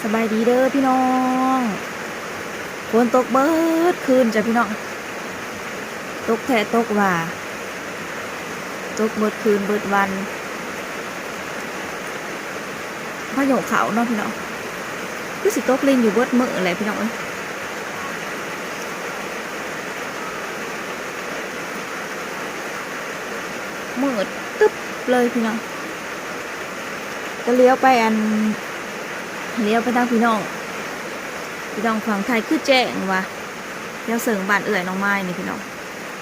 สบายดีเด้อพี่น้องฝนตกเบิดคืนจ้ะพี่น้องตกแท้ตกว่าตกเบิดคืนเบิดวันพายุเขาเนาะพี่น้องคือสิตกลินอยู่เบิดมื้ออะไรพี่น้องเอ้ยมืดตึ๊บเลยพี่น้องก็เลี้ยวไปเลี้ยวไปทางพี่น้องฝั่งไทยคือแจ้งว่ะเลี้ยวเสิงบ้านเอื่อยน้องไม้นี่พี่น้อง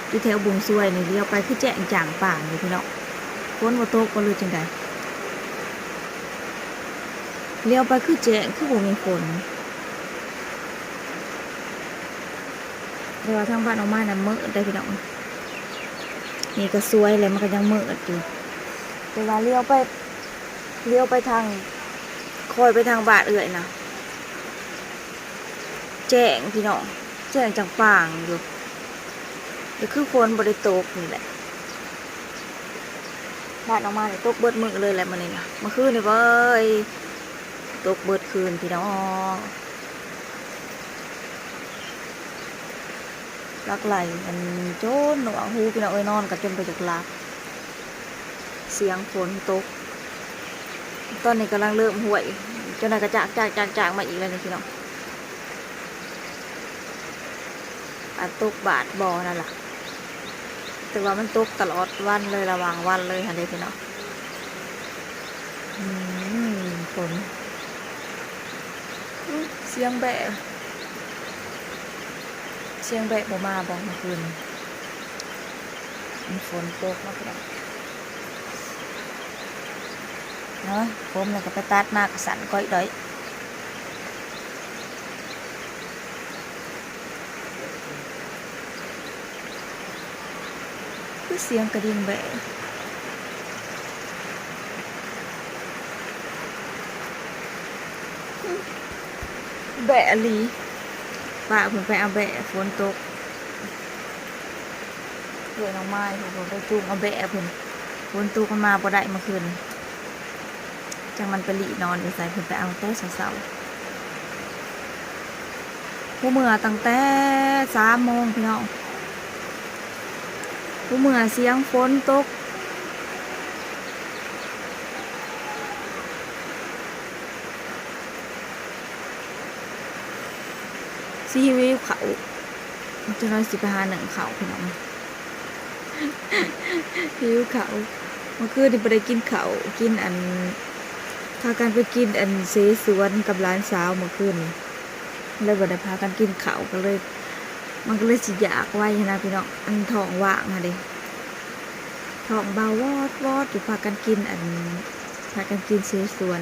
อยู่แถวบุงซวยนี่เลี้ยวไปคือแจ้งจ่างป่างนี่พี่น้องฝนบ่ตกก็เลยจังไดเลี้ยวไปคือแจ้งคือบ่มีฝนแต่ว่าทางบ้านน้องไม้น่ะมืดได้พี่น้องนี่ก็สวยเลยมันก็ยังมืดอยู่แต่ว่าเลี้ยวไปทางคอยไปทางบ้านเอื่อยนะแจ้งพี่น้องแจ้งจังป่างอยู่ก็คือฝนบ่ได้ตกนี่แหละบ้านออกมาเนี่ยตกเบิดมื้อเลยแหละมื้อนี้นะเมื่อคืนนี่เว้ยตกเบิดคืนพี่น้องลักไหลมันโจนหนวกหูพี่น้องเอ้ยนอนก็จนไปจากหลับเสียงฝนตกตอนนี้กำลังเริ่มห่วยจนไหนก็จากมาอีกแล้วนี่พี่น้องตกบาดบ่อนั่นแหละแต่ว่ามันตกตลอดวันเลยระหว่างวันเลยค่ะเด็กพี่น้องฝนเสียงแบะบ่มาบอกเมื่อคืนฝนตกมากพี่น้องเนาะผมเนี่ยก็ไปตัดมากสั่นก้อยด้อยคือเสียงกระดิ่งแบะลีป้าเพิ่นไปเอาแบะฝนตกเพื่อนน้องไม้เพิ่นไปจูงเอาแบะเพิ่นฝนตกมันมาบ่ได้เมื่อคืนจังมันไปหลีนอนอยู่ใส่เพิ่นไปเอาแต่เช้าผู้เมื่อตั้งแต่3 โมงพี่น้องผู้เมื่อเสียงฝนตกซีวิวเขาจะน้อยสิไปหาหนังเขาพี่น้องวิวเขาเมื่อคืนนี่ไปได้กินเขากินพากันไปกินเสสวนกับร้านสาวเมื่อคืนเลยบ่ได้พากันกินเขาก็เลยมันก็เลยสิอยากไว้นะพี่น้องท้องว่างค่ะดิท้องเบาวอดอยู่พากันกินเสสวน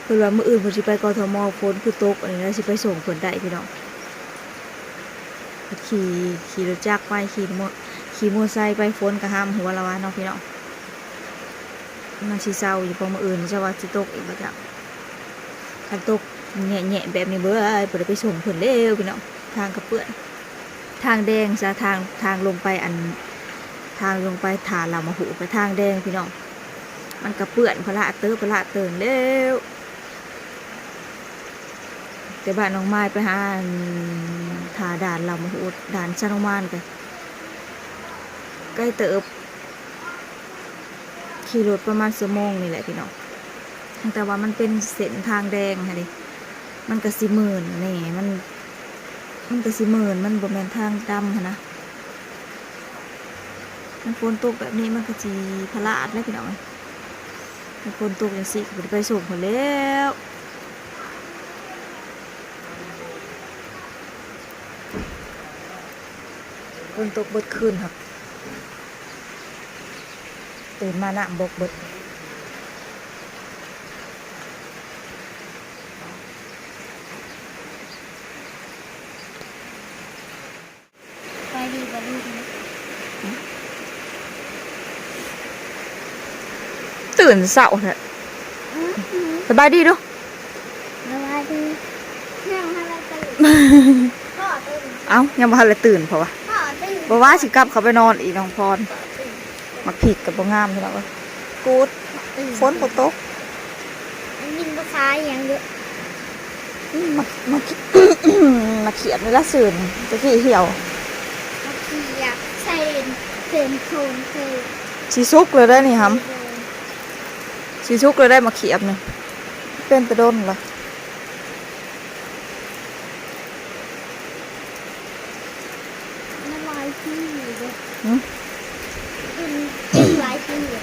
เพื่อว่ามื้ออื่นเพิ่นสิไปกทมฝนคือตกอันนี้แล้วสิไปส่งเพิ่นได้พี่น้องขี่รถจักรไปขี่มอเตอร์ไซค์ไปฝนก็ห้ามหัวละวะเนาะพี่น้องมันสิเศร้าอยู่พอมื้ออื่นจะว่าสิตกอีกบ่จ้ะคันตกแหะแบบนี้เบ้อบ่ได้ไปส่งเพิ่นเด้อพี่น้องทางก็เปื้อนทางแดงซะทางลงไปทางลงไปฐานลำมะหูไปทางแดงพี่น้องมันก็เปื้อนพละเติงเด้วแต่บ้านน้องไม้ไปหาทาด่านลำหูด่านชะนมานกันใกล้เติบขี่รถประมาณ1 ชั่วโมงนี่แหละพี่น้องแต่ว่ามันเป็นเส้นทางแดงค่ะดิมันก็สิมื่นนี่มันก็สิมื่นมันบ่แม่นทางดำค่ะนะมันฝนตกแบบนี้มันก็สิพลาดแล้วพี่น้องมันฝนตกอย่างสิก็บ่ได้ไปส่งเพิ่นแล้วฝนตกเบิดคืนครับตื่นมาน้ำบกเบิดไปดีนะตื่นเช้าแท้สบายดีดู สบายดียังอะไรตื่นพ่อตื่น เอ้ายังบ่ทันได้ตื่นเพราะว่า พ่อตื่น บ่ว่าสิกลับเขาไปนอนอีกน้องพรมักผิดกับบ่งามพี่น้องกูดฝนบ่ตก ยินภาษาอย่างเยอะ มามา มาเขียนในละสื่นจะขี้เหี่ยว มะเขือใส่เศษโคนเศษ ชีซุกเลยได้นี่ครับชีซุกเลยได้มาเขียบนี่เป็นตะดนเหรอ น้ำลายที่เลย หึ เป็นลายที่เลย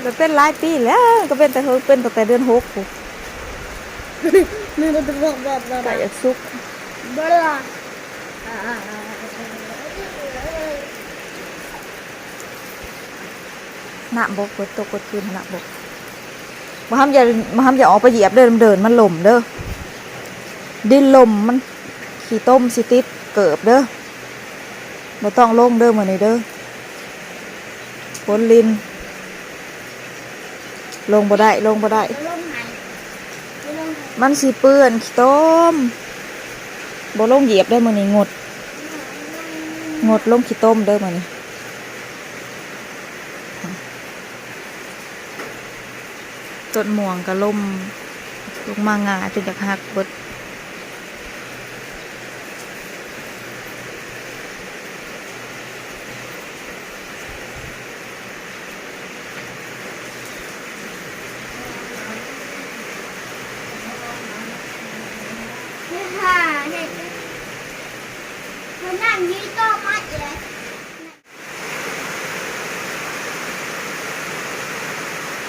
ก็เป็นหลายปีแล้วก็เป็นแต่เฮงเป็นตั้งแต่เดือน6ปุ๊บ มือมันจะบอกแบบ ไก่อยากซุก บลา หน้าบกเปิดตกเปิดคืนหน้าบกมาห้ามอย่าออกไปเหยียบเดินมันหล่มเด้อดินหล่มมันขี้ต้มสิติดเกิบเด้อบ่ต้องลงเด้อมื้อนี้เด้อฝนลินลงบ่ได้ลงไหน มันสิเปื้อนขี้ต้มบ่ลงเหยียบได้มื้อนี้งดลงขี้ต้มเด้อมื้อนี้ต้นม่วงก็ล่มลงมางาจนอยากหักเบิดค่ะเห็ดมันนั่งนี้ก็มัดเลย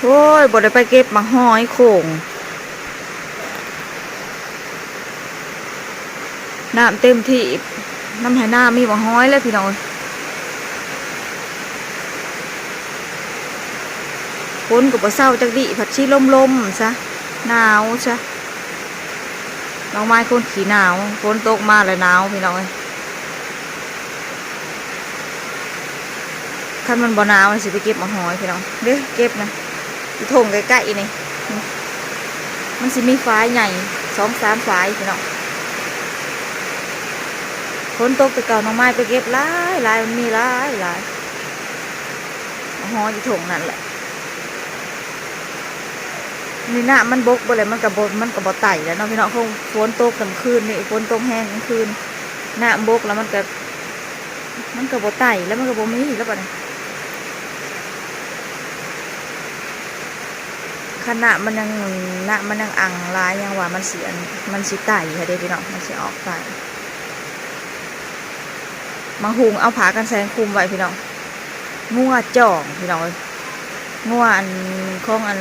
โอ้ยบ่ได้ไปเก็บมาห้อยโข่งน้ำเต็มที่น้ำไหหน้ามีมาห้อยแล้วพี่น้องฝนก็บ่เศร้าจักดิผัดชีลมๆซะหนาวซะน้องไม้คนขี้หนาวฝนตกมาแล้วหนาวพี่น้องคันมันบ่หนาวสิไปเก็บมาห้อยพี่น้องเด้อเก็บนะที่ทงใกล้ๆนี่มันสิมีฝายใหญ่2-3ฝายพี่น้องฝนตกแต่เก่าน้องไม้ไปเก็บหลายมันมีหลายมาห้อยที่ทงนั่นแหละนี่น้ำมันบกบ่เลยมันกับบไต่แล้วเนาะพี่น้องคงฝนตกกลางคืนนี่ฝนตกแห้งกลางคืนน้ำบกแล้วมันกับบไต่แล้วมันกับ่มีแล้วป่ะเนี่ยขนาดมันยังน้ำมันยังอังลายยังว่ามันสิไต่ค่ะเด็กพี่น้องมันสิออกไต่มาหุงเอาผากันแสงคุมไว้พี่น้องงัวจ่องพี่น้องงัวอันของอัน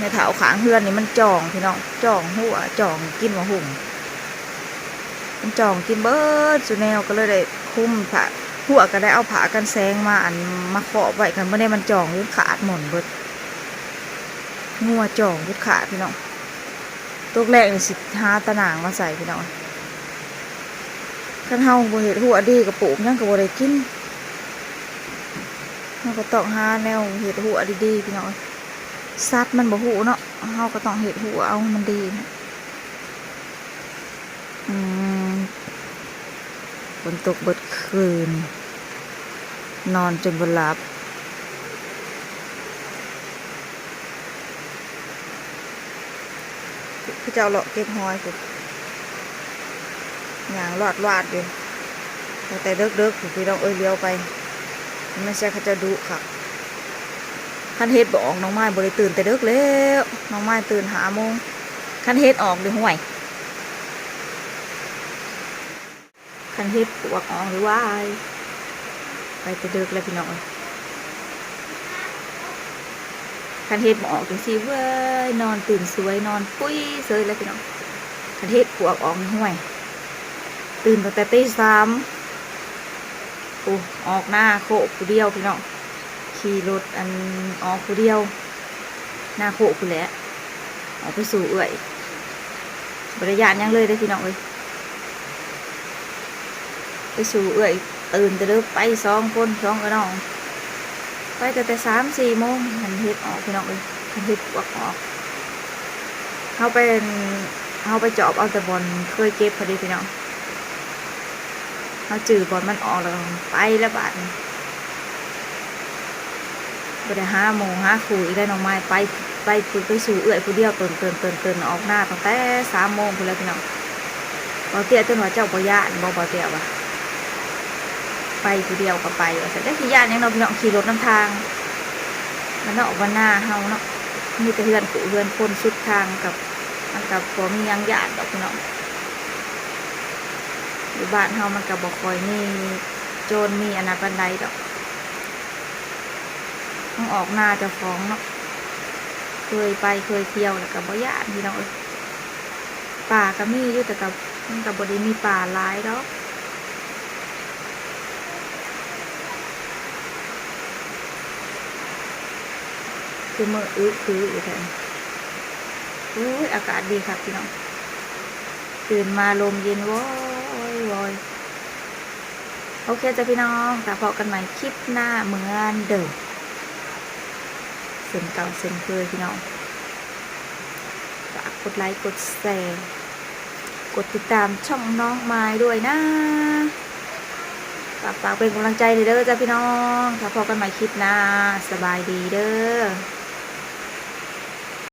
ในเถาขางเฮือนนี่มันจ่องพี่น้องจ่องหัวจ่องกินมาหุ่มมันจ่องกินเบิดสุแนวก็เลยได้คุ้มผาหัวก็ได้เอาผากันแสงมาอันมาเคาะไว้กันเมื่อได้มันจ่องยุดขาดหม่นเบิดงัวจ่องยุดขาดพี่น้องตัวแรกนี่สิหาตะหนางมาใส่พี่น้องคันเฮาบ่เฮ็ดหัวดีกับปลูกยังก็บ่ได้กินเฮาก็ต้องหาแนวเฮ็ดหัวดีๆพี่น้องซัดมันบ่หูเนาะเฮาก็ต้องเฮ็ดหัวเอามันดีนะฝนตกเบิดคืนนอนจนบ่หลับพี่เจ้าเลาะเก็บหอยพุ่นย่างลาดอยู่แต่เด็กๆพี่น้องเอ้ยเลี้ยวไปไม่ใช่เขาจะดุค่ะคันเฮ็ดบ่ออกน้องไม้บ่ได้ตื่นแต่เด็กแล้วน้องไม้ตื่น5 โมงคันเฮ็ดออกหรือห่วยคันเฮ็ดปวกออกหรือว่าไปแต่เด็กแล้วพี่น้องคันเฮ็ดบ่ออกจังซี่เว้ยนอนตื่นสวยนอนปุ้ยเซยแล้วพี่น้องคันเฮ็ดปวกออกห่วยตื่นตั้งแต่ตี 3โอ้ออกหน้าโคผู้เดียวพี่น้องขี่รถอันออกผู้เดียวหน้าโคผู้แหละออกไปสู่เอื่อยบริยานยังเลยได้พี่น้องเอ้ยไปสู่เอื่อยตื่นแต่เด้อไป2 คน2กระน้องไปแต่3-4 โมงหันเฮ็ดออกพี่น้องเอ้ยหันเฮ็ดปวกออกเขาไปจอบเอาแต่บอลเคยเก็บพอดีพี่น้องเขาจืดบอลมันออกแล้วไปแล้วบาดไปได้5 โมงหาคุยได้น้องไม้ไป ไปสู่เอื้อยผู้เดียวเตินออกหน้าตั้งแต่3 โมงพุ่นแล้วพี่น้องบ่เตี้ยจนว่าเจ้าบ่ย่านบ่เตี้ยว่าไปผู้เดียวก็ไปว่าซั่นได้สิย่านหยังเนาะพี่น้องขี่รถนำทางมันออกมาหน้าเฮาเนาะมีแต่เฮือนผู้เฮือนคนสุดทางกับมันก็บ่มีหยังย่านดอกพี่น้องอยู่บ้านเฮามันก็บ่ค่อยมีโจรมีอันนั้นปานใดดอกต้องออกหน้าเจ้าของเนาะเคยเที่ยวแล้วก็บ่ย่านพี่น้องเอ้ยป่าก็มีอยู่แต่กับมันก็บ่ได้มีป่าหลายดอกคือมื้อคืออยู่แท้อุ้ยอากาศดีครับพี่น้องตื่นมาลมเย็นโว้ยโอเคจ้ะพี่น้องแต่พบกันใหม่คลิปหน้าเหมือนเดิมเส้นเก่าเส้นเคยพี่น้องฝากกดไลค์กดแชร์กดติดตามช่องน้องไม้ด้วยนะฝากเป็นกำลังใจเด้อจ้ะพี่น้องถ้าพบกันใหม่คลิปหน้าสบายดีเด้อ